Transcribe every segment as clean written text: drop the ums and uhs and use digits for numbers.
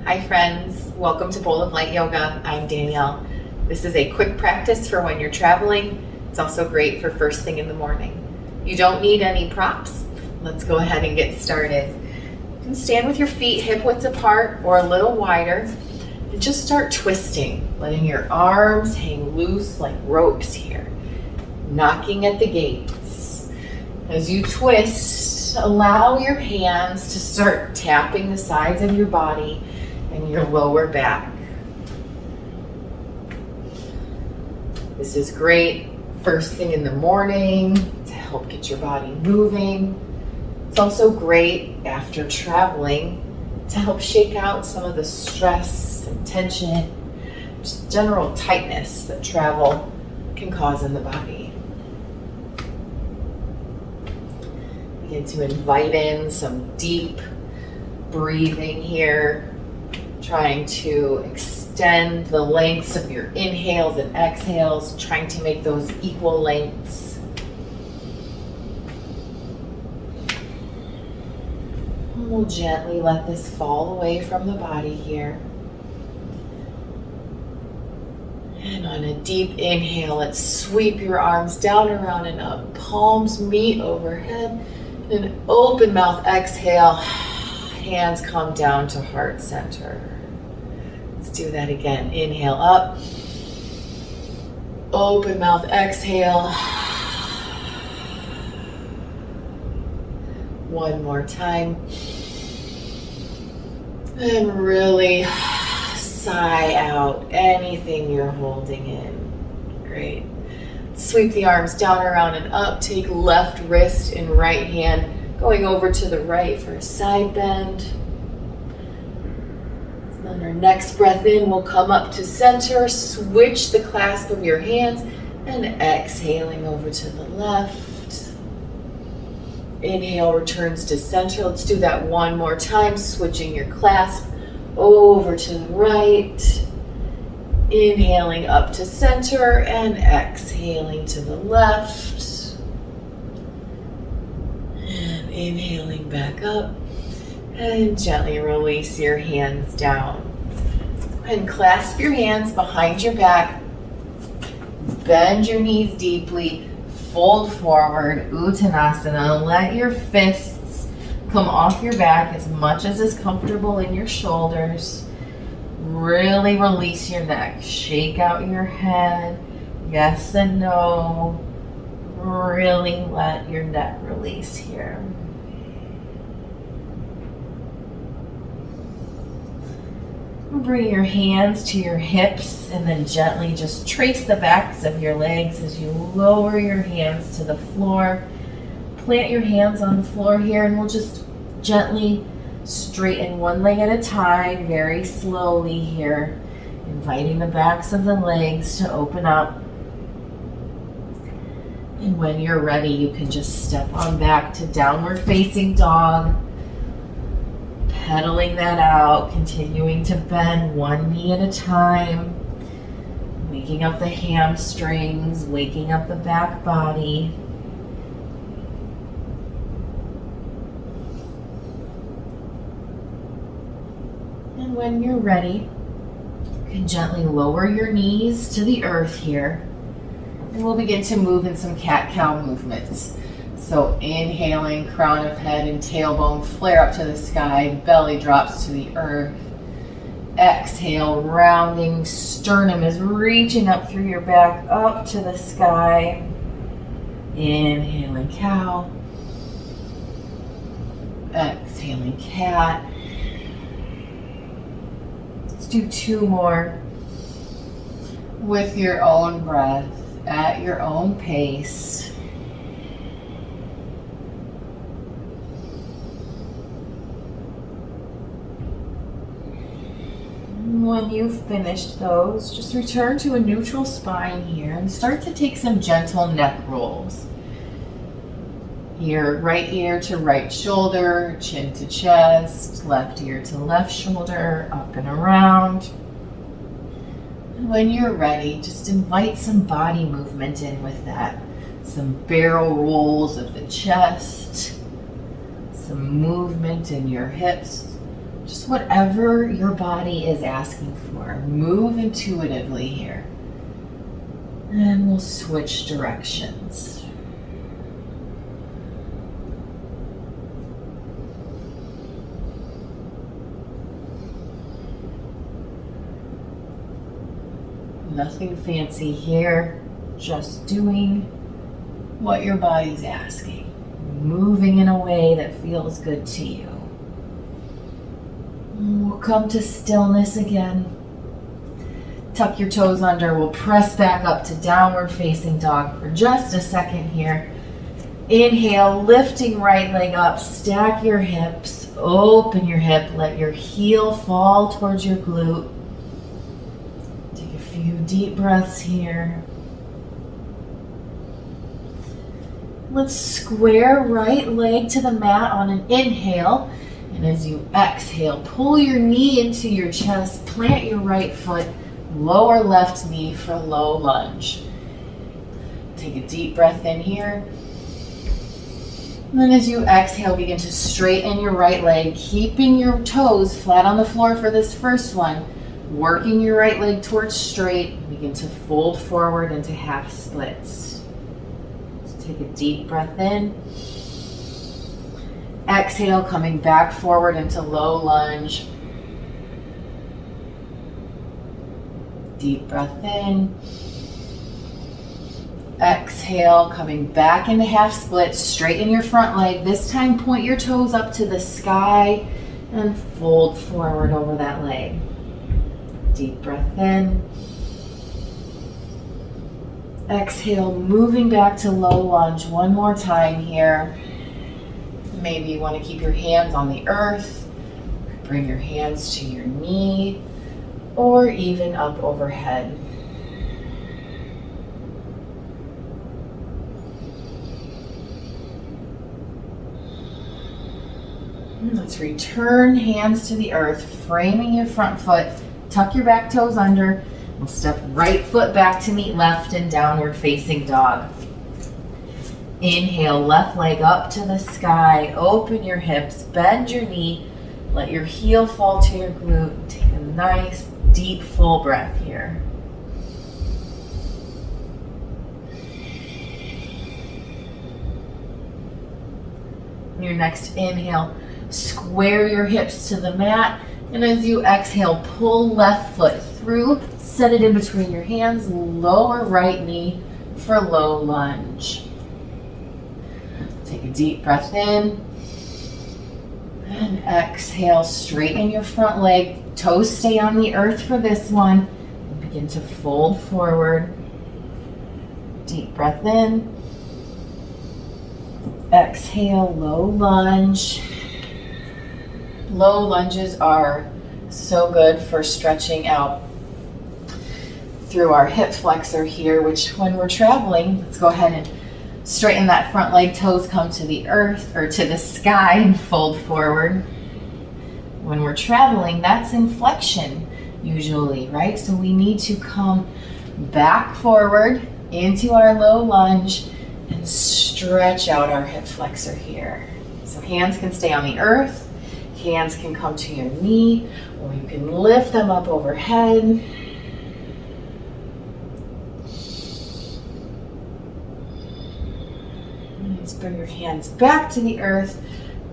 Hi friends, welcome to Bowl of Light Yoga. I'm Danielle. This is a quick practice for when you're traveling. It's also great for first thing in the morning. You don't need any props. Let's go ahead and get started. You can stand with your feet hip width apart or a little wider and just start twisting, letting your arms hang loose like ropes here, knocking at the gates. As you twist, allow your hands to start tapping the sides of your body and your lower back. This is great first thing in the morning to help get your body moving. It's also great after traveling to help shake out some of the stress and tension, just general tightness that travel can cause in the body. Begin to invite in some deep breathing here, trying to extend the lengths of your inhales and exhales, trying to make those equal lengths. And we'll gently let this fall away from the body here. And on a deep inhale, let's sweep your arms down, around, and up. Palms meet overhead. And an open mouth exhale, hands come down to heart center. Let's do that again. Inhale up. Open mouth exhale. One more time. And really sigh out anything you're holding in. Great. Sweep the arms down, around, and up. Take left wrist and right hand going over to the right for a side bend. And then our next breath in, we'll come up to center, switch the clasp of your hands, and exhaling over to the left. Inhale returns to center. Let's do that one more time, switching your clasp over to the right. Inhaling up to center and exhaling to the left. And inhaling back up. And gently release your hands down. And clasp your hands behind your back. Bend your knees deeply. Fold forward, Uttanasana. Let your fists come off your back as much as is comfortable in your shoulders. Really release your neck. Shake out your head. Yes and no. Really let your neck release here. Bring your hands to your hips and then gently just trace the backs of your legs as you lower your hands to the floor. Plant your hands on the floor here and we'll just gently straighten one leg at a time, very slowly here, inviting the backs of the legs to open up. And when you're ready, you can just step on back to downward facing dog. Pedaling that out, continuing to bend one knee at a time, waking up the hamstrings, waking up the back body. And when you're ready, you can gently lower your knees to the earth here, and we'll begin to move in some cat-cow movements. So inhaling, crown of head and tailbone flare up to the sky, belly drops to the earth. Exhale, rounding, sternum is reaching up through your back, up to the sky. Inhaling cow. Exhaling cat. Let's do two more with your own breath, at your own pace. When you've finished those, just return to a neutral spine here and start to take some gentle neck rolls. Here, right ear to right shoulder, chin to chest, left ear to left shoulder, up and around. And when you're ready, just invite some body movement in with that. Some barrel rolls of the chest, some movement in your hips, Just whatever your body is asking for. Move intuitively here. And we'll switch directions. Nothing fancy here, just doing what your body's asking. Moving in a way that feels good to you. We'll come to stillness again. Tuck your toes under. We'll press back up to downward facing dog for just a second here. Inhale, lifting right leg up. Stack your hips. Open your hip. Let your heel fall towards your glute. Take a few deep breaths here. Let's square right leg to the mat on an inhale. And as you exhale, pull your knee into your chest, plant your right foot, lower left knee for low lunge. Take a deep breath in here. And then as you exhale, begin to straighten your right leg, keeping your toes flat on the floor for this first one. Working your right leg towards straight, begin to fold forward into half splits. Let's take a deep breath in. Exhale, coming back forward into low lunge. Deep breath in. Exhale, coming back into half splits. Straighten your front leg. This time, point your toes up to the sky and fold forward over that leg. Deep breath in. Exhale, moving back to low lunge one more time here. Maybe you want to keep your hands on the earth, bring your hands to your knee, or even up overhead. Let's return hands to the earth, framing your front foot, tuck your back toes under. We'll step right foot back to meet left in downward facing dog. Inhale, left leg up to the sky. Open your hips, bend your knee. Let your heel fall to your glute. Take a nice, deep, full breath here. Your next inhale, square your hips to the mat. And as you exhale, pull left foot through. Set it in between your hands. Lower right knee for low lunge. Take a deep breath in and exhale, straighten your front leg, toes stay on the earth for this one, and begin to fold forward. Deep breath in, exhale, low lunge. Low lunges are so good for stretching out through our hip flexor here, which when we're traveling, let's go ahead and straighten that front leg, toes come to the earth or to the sky and fold forward. When we're traveling, that's inflection usually, right? So we need to come back forward into our low lunge and stretch out our hip flexor here. So hands can stay on the earth, hands can come to your knee, or you can lift them up overhead. Let's bring your hands back to the earth.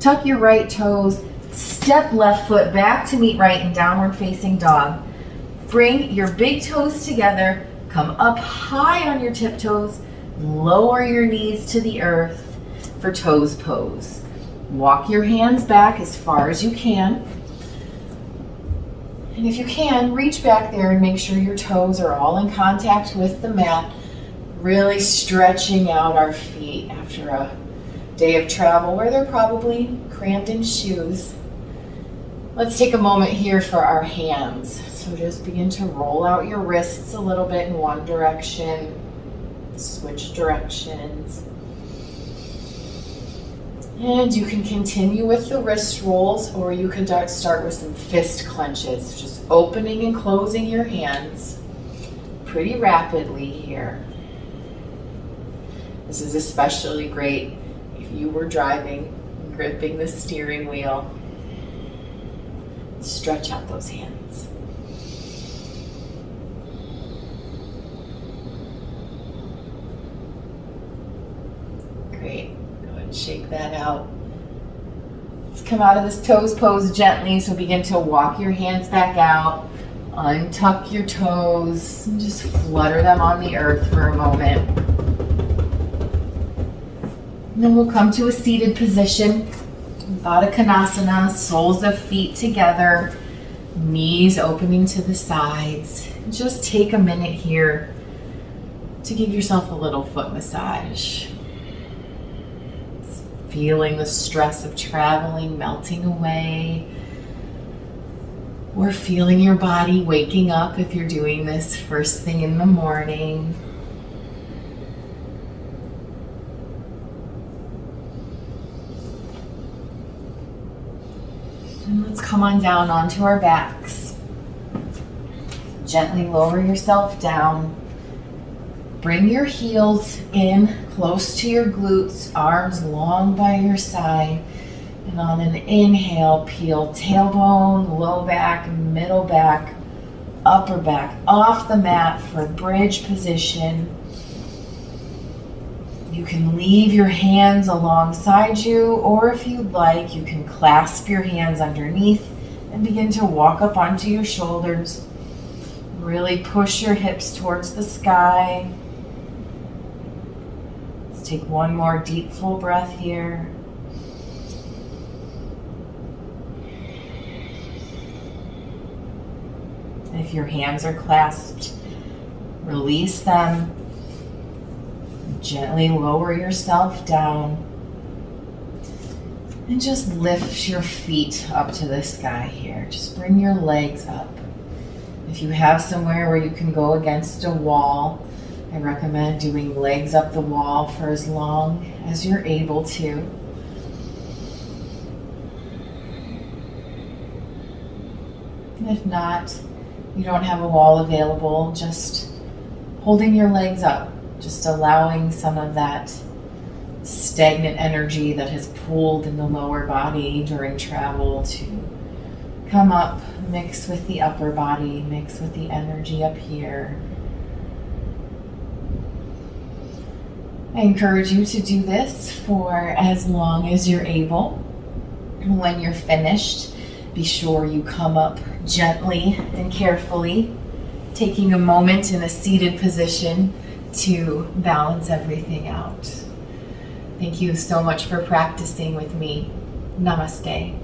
Tuck your right toes. Step left foot back to meet right in downward facing dog. Bring your big toes together. Come up high on your tiptoes. Lower your knees to the earth for toes pose. Walk your hands back as far as you can. And if you can, reach back there and make sure your toes are all in contact with the mat. Really stretching out our feet after a day of travel where they're probably crammed in shoes. Let's take a moment here for our hands. So just begin to roll out your wrists a little bit in one direction. Switch directions. And you can continue with the wrist rolls, or you can start with some fist clenches, just opening and closing your hands pretty rapidly here. This is especially great if you were driving, gripping the steering wheel. Stretch out those hands. Great. Go ahead and shake that out. Let's come out of this toes pose gently. So begin to walk your hands back out. Untuck your toes and just flutter them on the earth for a moment. And then we'll come to a seated position. Baddha Konasana, soles of feet together, knees opening to the sides. Just take a minute here to give yourself a little foot massage. Feeling the stress of traveling melting away, or feeling your body waking up if you're doing this first thing in the morning. And let's come on down onto our backs. Gently lower yourself down. Bring your heels in close to your glutes, arms long by your side. And on an inhale, peel tailbone, low back, middle back, upper back off the mat for bridge position. You can leave your hands alongside you, or if you'd like, you can clasp your hands underneath and begin to walk up onto your shoulders. Really push your hips towards the sky. Let's take one more deep, full breath here. If your hands are clasped, release them. Gently lower yourself down. And just lift your feet up to the sky here. Just bring your legs up. If you have somewhere where you can go against a wall, I recommend doing legs up the wall for as long as you're able to. And if not, you don't have a wall available, just holding your legs up, just allowing some of that stagnant energy that has pooled in the lower body during travel to come up, mix with the upper body, mix with the energy up here. I encourage you to do this for as long as you're able. When you're finished, be sure you come up gently and carefully, taking a moment in a seated position to balance everything out. Thank you so much for practicing with me. Namaste.